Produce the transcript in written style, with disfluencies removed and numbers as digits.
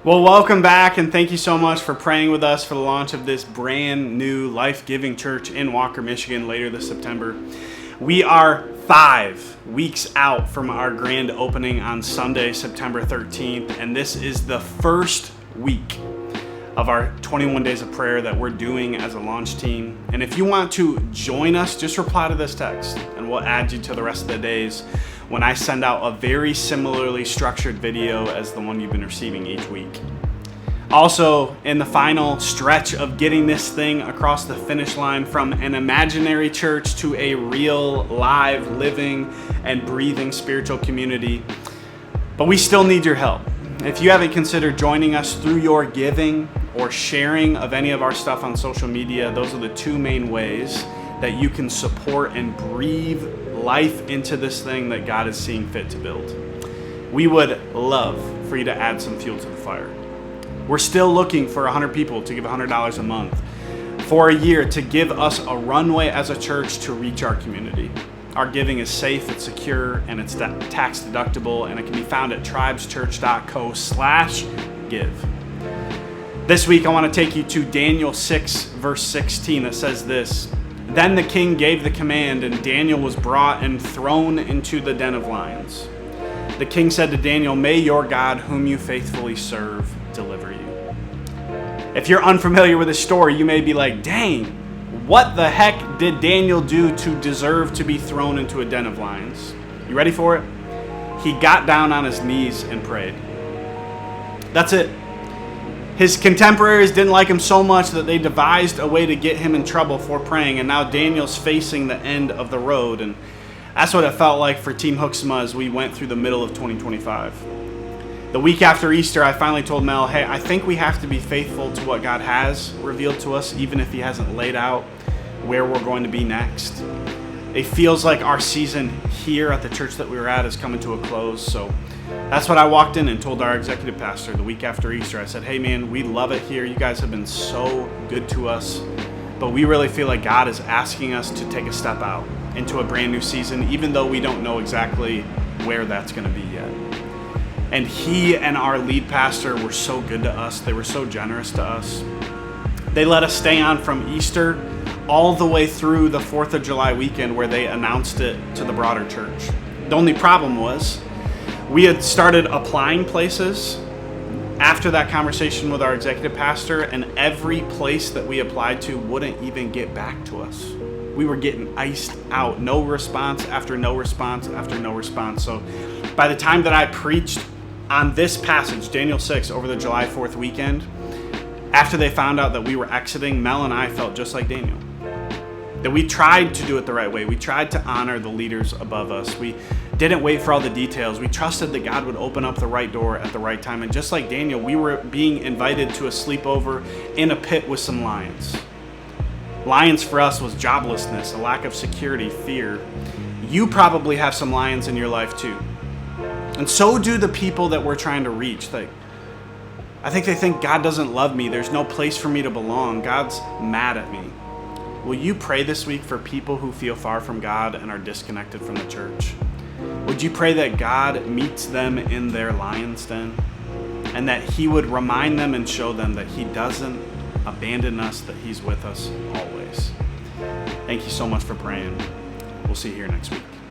Well, welcome back, and thank you so much for praying with us for the launch of this brand new life-giving church in Walker, Michigan later this September. We are 5 weeks out from our grand opening on Sunday, September 13th, and this is the first week of our 21 days of prayer that we're doing as a launch team. And if you want to join us, just reply to this text, and we'll add you to the rest of the days when I send out a very similarly structured video as the one you've been receiving each week. Also, in the final stretch of getting this thing across the finish line from an imaginary church to a real, live, living, and breathing spiritual community. But we still need your help. If you haven't considered joining us through your giving or sharing of any of our stuff on social media, those are the two main ways that you can support and breathe life into this thing that God is seeing fit to build. We would love for you to add some fuel to the fire. We're still looking for 100 people to give $100 a month for a year to give us a runway as a church to reach our community. Our giving is safe, it's secure, and it's tax deductible, and it can be found at tribeschurch.co/give. This week I want to take you to Daniel 6 verse 16 that says this: "Then the king gave the command, and Daniel was brought and thrown into the den of lions. The king said to Daniel, 'May your God, whom you faithfully serve, deliver you.'" If you're unfamiliar with this story, you may be like, dang, what the heck did Daniel do to deserve to be thrown into a den of lions? You ready for it? He got down on his knees and prayed. That's it. His contemporaries didn't like him so much that they devised a way to get him in trouble for praying, and now Daniel's facing the end of the road, and that's what it felt like for Team Hooksma as we went through the middle of 2025. The week after Easter, I finally told Mel, hey, I think we have to be faithful to what God has revealed to us, even if he hasn't laid out where we're going to be next. It feels like our season here at the church that we were at is coming to a close, so that's what I walked in and told our executive pastor the week after Easter. I said, hey man, we love it here. You guys have been so good to us, but we really feel like God is asking us to take a step out into a brand new season, even though we don't know exactly where that's going to be yet. And he and our lead pastor were so good to us. They were so generous to us. They let us stay on from Easter all the way through the 4th of July weekend where they announced it to the broader church. The only problem was we had started applying places after that conversation with our executive pastor, and every place that we applied to wouldn't even get back to us. We were getting iced out. No response after no response after no response. So by the time that I preached on this passage, Daniel 6, over the July 4th weekend, after they found out that we were exiting, Mel and I felt just like Daniel. That we tried to do it the right way. We tried to honor the leaders above us. We didn't wait for all the details. We trusted that God would open up the right door at the right time. And just like Daniel, we were being invited to a sleepover in a pit with some lions. Lions for us was joblessness, a lack of security, fear. You probably have some lions in your life too. And so do the people that we're trying to reach. I think they think God doesn't love me. There's no place for me to belong. God's mad at me. Will you pray this week for people who feel far from God and are disconnected from the church? Would you pray that God meets them in their lion's den, and that he would remind them and show them that he doesn't abandon us, that he's with us always? Thank you so much for praying. We'll see you here next week.